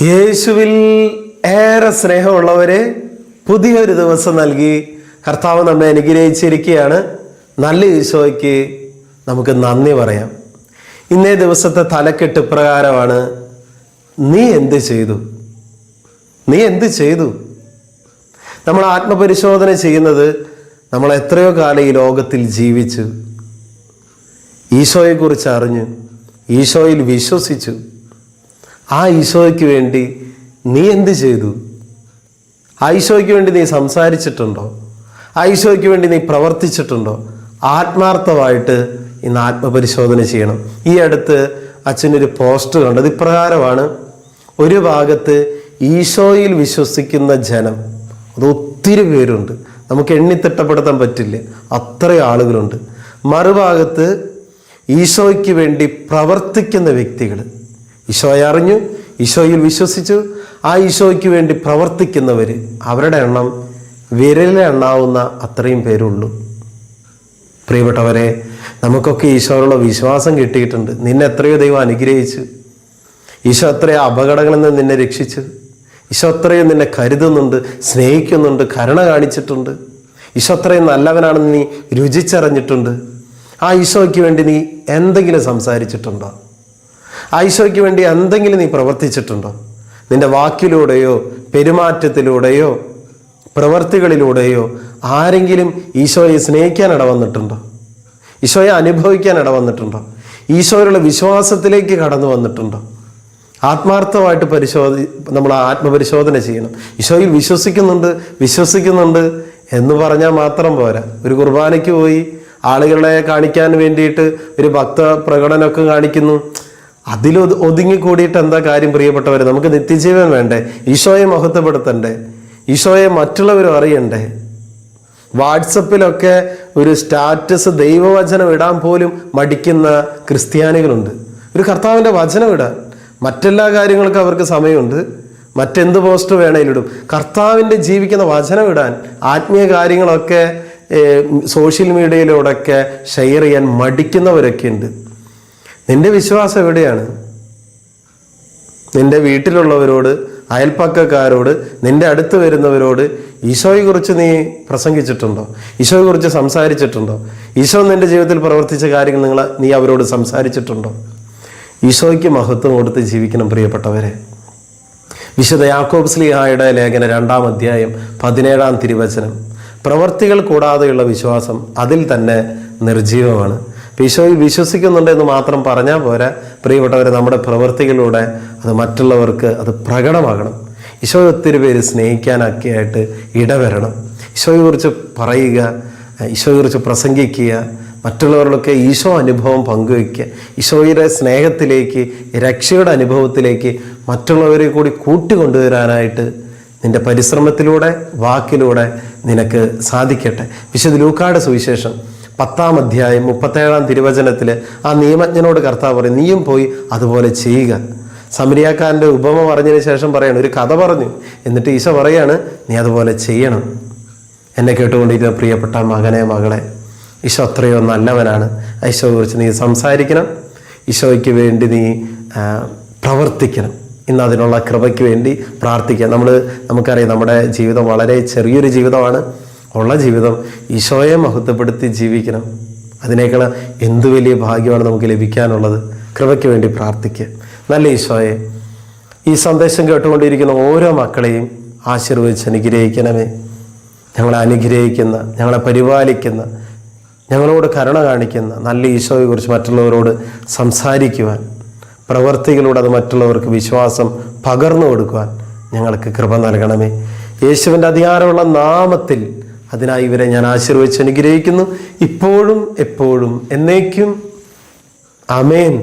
യേശുവിൽ ഏറെ സ്നേഹമുള്ളവരെ, പുതിയൊരു ദിവസം നൽകി കർത്താവ് നമ്മെ അനുഗ്രഹിച്ചിരിക്കുകയാണ്. നല്ല ഈശോയ്ക്ക് നമുക്ക് നന്ദി പറയാം. ഇന്നേ ദിവസത്തെ തലക്കെട്ട് പ്രകാരമാണ്: നീ എന്ത് ചെയ്തു? നീ എന്ത് ചെയ്തു? നമ്മൾ ആത്മപരിശോധന ചെയ്യുന്നത് നമ്മൾ എത്രയോ കാലം ഈ ലോകത്തിൽ ജീവിച്ചു, ഈശോയെക്കുറിച്ച് അറിഞ്ഞു, ഈശോയിൽ വിശ്വസിച്ചു. ആ ഈശോയ്ക്ക് വേണ്ടി നീ എന്ത് ചെയ്തു? ആ ഈശോയ്ക്ക് വേണ്ടി നീ സംസാരിച്ചിട്ടുണ്ടോ? ആ ഈശോയ്ക്ക് വേണ്ടി നീ പ്രവർത്തിച്ചിട്ടുണ്ടോ? ആത്മാർത്ഥമായിട്ട് ഇന്ന് ആത്മപരിശോധന ചെയ്യണം. ഈ അടുത്ത് അച്ഛനൊരു പോസ്റ്റ് കണ്ടത് ഇപ്രകാരമാണ്: ഒരു ഭാഗത്ത് ഈശോയിൽ വിശ്വസിക്കുന്ന ജനം, അത് ഒത്തിരി പേരുണ്ട്, നമുക്ക് എണ്ണിത്തിട്ടപ്പെടുത്താൻ പറ്റില്ല, അത്രയും ആളുകളുണ്ട്. മറുഭാഗത്ത് ഈശോയ്ക്ക് വേണ്ടി പ്രവർത്തിക്കുന്ന വ്യക്തികൾ, ഈശോയെ അറിഞ്ഞു, ഈശോയിൽ വിശ്വസിച്ചു, ആ ഈശോയ്ക്ക് വേണ്ടി പ്രവർത്തിക്കുന്നവർ, അവരുടെ എണ്ണം വിരലിൽ എണ്ണാവുന്ന അത്രയും പേരുള്ളൂ. പ്രിയപ്പെട്ടവരെ, നമുക്കൊക്കെ ഈശോയുള്ള വിശ്വാസം കിട്ടിയിട്ടുണ്ട്. നിന്നെ എത്രയോ ദൈവം അനുഗ്രഹിച്ചു. ഈശോ എത്രയോ അപകടങ്ങളിൽ നിന്ന് നിന്നെ രക്ഷിച്ചു. ഈശോ അത്രയും നിന്നെ കരുതുന്നുണ്ട്, സ്നേഹിക്കുന്നുണ്ട്, കരുണ കാണിച്ചിട്ടുണ്ട്. ഈശോ അത്രയും നല്ലവനാണെന്ന് നീ രുചിച്ചറിഞ്ഞിട്ടുണ്ട്. ആ ഈശോയ്ക്ക് വേണ്ടി നീ എന്തെങ്കിലും സംസാരിച്ചിട്ടുണ്ടോ? ആ ഈശോയ്ക്ക് വേണ്ടി എന്തെങ്കിലും നീ പ്രവർത്തിച്ചിട്ടുണ്ടോ? നിന്റെ വാക്കിലൂടെയോ പെരുമാറ്റത്തിലൂടെയോ പ്രവർത്തികളിലൂടെയോ ആരെങ്കിലും ഈശോയെ സ്നേഹിക്കാൻ ഇടവന്നിട്ടുണ്ടോ? ഈശോയെ അനുഭവിക്കാൻ ഇടവന്നിട്ടുണ്ടോ? ഈശോയിലുള്ള വിശ്വാസത്തിലേക്ക് കടന്നു വന്നിട്ടുണ്ടോ? ആത്മാർത്ഥമായിട്ട് നമ്മൾ ആത്മപരിശോധന ചെയ്യണം. ഈശോയിൽ വിശ്വസിക്കുന്നുണ്ട് എന്ന് പറഞ്ഞാൽ മാത്രം പോരാ. ഒരു കുർബാനയ്ക്ക് പോയി ആളുകളെ കാണിക്കാൻ വേണ്ടിയിട്ട് ഒരു ഭക്ത പ്രകടനമൊക്കെ കാണിക്കുന്നു, അതിൽ ഒതുങ്ങിക്കൂടിയിട്ട് എന്താ കാര്യം? പ്രിയപ്പെട്ടവരെ, നമുക്ക് നിത്യജീവൻ വേണ്ടേ? ഈശോയെ മഹത്വപ്പെടുത്തണ്ടേ? ഈശോയെ മറ്റുള്ളവരും അറിയണ്ടേ? വാട്സപ്പിലൊക്കെ ഒരു സ്റ്റാറ്റസ് ദൈവവചനം ഇടാൻ പോലും മടിക്കുന്ന ക്രിസ്ത്യാനികളുണ്ട്. ഒരു കർത്താവിൻ്റെ വചനം ഇടാൻ, മറ്റെല്ലാ കാര്യങ്ങൾക്കും അവർക്ക് സമയമുണ്ട്, മറ്റെന്ത് പോസ്റ്റ് വേണേലും ഇടും. കർത്താവിൻ്റെ ജീവിക്കുന്ന വചനം ഇടാൻ, ആത്മീയ കാര്യങ്ങളൊക്കെ സോഷ്യൽ മീഡിയയിലൂടെയൊക്കെ ഷെയർ ചെയ്യാൻ മടിക്കുന്നവരൊക്കെ ഉണ്ട്. നിന്റെ വിശ്വാസം എവിടെയാണ്? നിന്റെ വീട്ടിലുള്ളവരോട്, അയൽപ്പക്കക്കാരോട്, നിന്റെ അടുത്ത് വരുന്നവരോട് ഈശോയെക്കുറിച്ച് നീ പ്രസംഗിച്ചിട്ടുണ്ടോ? ഈശോയെക്കുറിച്ച് സംസാരിച്ചിട്ടുണ്ടോ? ഈശോ നിന്റെ ജീവിതത്തിൽ പ്രവർത്തിച്ച കാര്യങ്ങൾ നീ അവരോട് സംസാരിച്ചിട്ടുണ്ടോ? ഈശോയ്ക്ക് മഹത്വം കൊടുത്ത് ജീവിക്കണം പ്രിയപ്പെട്ടവരെ. വിശുദ്ധ യാക്കോബ് ശ്ലീഹായുടെ ലേഖനം 2-ാം അധ്യായം 17-ാം തിരുവചനം: പ്രവർത്തികൾ കൂടാതെയുള്ള വിശ്വാസം അതിൽ തന്നെ നിർജീവമാണ്. ഈശോയിൽ വിശ്വസിക്കുന്നുണ്ടെന്ന് മാത്രം പറഞ്ഞാൽ പോരാ പ്രിയപ്പെട്ടവരെ, നമ്മുടെ പ്രവൃത്തികളിലൂടെ അത് മറ്റുള്ളവർക്ക് അത് പ്രകടമാകണം. ഈശോയെ ഒത്തിരി പേര് സ്നേഹിക്കാനൊക്കെ ആയിട്ട് ഇടവരണം. ഈശോയെക്കുറിച്ച് പറയുക, ഈശോയെക്കുറിച്ച് പ്രസംഗിക്കുക, മറ്റുള്ളവരിലൊക്കെ ഈശോ അനുഭവം പങ്കുവയ്ക്കുക. ഈശോയുടെ സ്നേഹത്തിലേക്ക്, രക്ഷയുടെ അനുഭവത്തിലേക്ക് മറ്റുള്ളവരെ കൂടി കൂട്ടിക്കൊണ്ടുവരാനായിട്ട് നിന്റെ പരിശ്രമത്തിലൂടെ, വാക്കിലൂടെ നിനക്ക് സാധിക്കട്ടെ. വിശുദ്ധ ലൂക്കായുടെ സുവിശേഷം 10-ാം അധ്യായം 37-ാം തിരുവചനത്തിൽ ആ നിയമജ്ഞനോട് കർത്താവ് പറയും, നീയും പോയി അതുപോലെ ചെയ്യുക. സമരിയാക്കാരൻ്റെ ഉപമ പറഞ്ഞതിന് ശേഷം പറയാണ്, ഒരു കഥ പറഞ്ഞു. എന്നിട്ട് ഈശോ പറയാണ്, നീ അതുപോലെ ചെയ്യണം. എന്നെ കേട്ടുകൊണ്ടിരിക്കുന്ന പ്രിയപ്പെട്ട മകനെ, മകളെ, ഈശോ അത്രയോ നല്ലവനാണ്. ഈശോയെ കുറിച്ച് നീ സംസാരിക്കണം, ഈശോയ്ക്ക് വേണ്ടി നീ പ്രവർത്തിക്കണം. ഇന്ന് അതിനുള്ള കൃപയ്ക്ക് വേണ്ടി പ്രാർത്ഥിക്കാം. നമുക്കറിയാം, നമ്മുടെ ജീവിതം വളരെ ചെറിയൊരു ജീവിതമാണ്. ഉള്ള ജീവിതം ഈശോയെ മഹത്വപ്പെടുത്തി ജീവിക്കണം. അതിനേക്കാൾ എന്തു വലിയ ഭാഗ്യമാണ് നമുക്ക് ലഭിക്കാനുള്ളത്. കൃപയ്ക്ക് വേണ്ടി പ്രാർത്ഥിക്കുക. നല്ല ഈശോയെ, ഈ സന്ദേശം കേട്ടുകൊണ്ടിരിക്കുന്ന ഓരോ മക്കളെയും ആശീർവദിച്ച് അനുഗ്രഹിക്കണമേ. ഞങ്ങളെ അനുഗ്രഹിക്കുന്ന, ഞങ്ങളെ പരിപാലിക്കുന്ന, ഞങ്ങളോട് കരുണ കാണിക്കുന്ന നല്ല ഈശോയെക്കുറിച്ച് മറ്റുള്ളവരോട് സംസാരിക്കുവാൻ, പ്രവർത്തികളിലൂടെ അത് മറ്റുള്ളവർക്ക് വിശ്വാസം പകർന്നു കൊടുക്കുവാൻ ഞങ്ങൾക്ക് കൃപ നൽകണമേ. യേശുവിൻ്റെ അധികാരമുള്ള നാമത്തിൽ അതിനായി ഇവരെ ഞാൻ ആശീർവദിച്ച് അനുഗ്രഹിക്കുന്നു, ഇപ്പോഴും എപ്പോഴും എന്നേക്കും. ആമേൻ.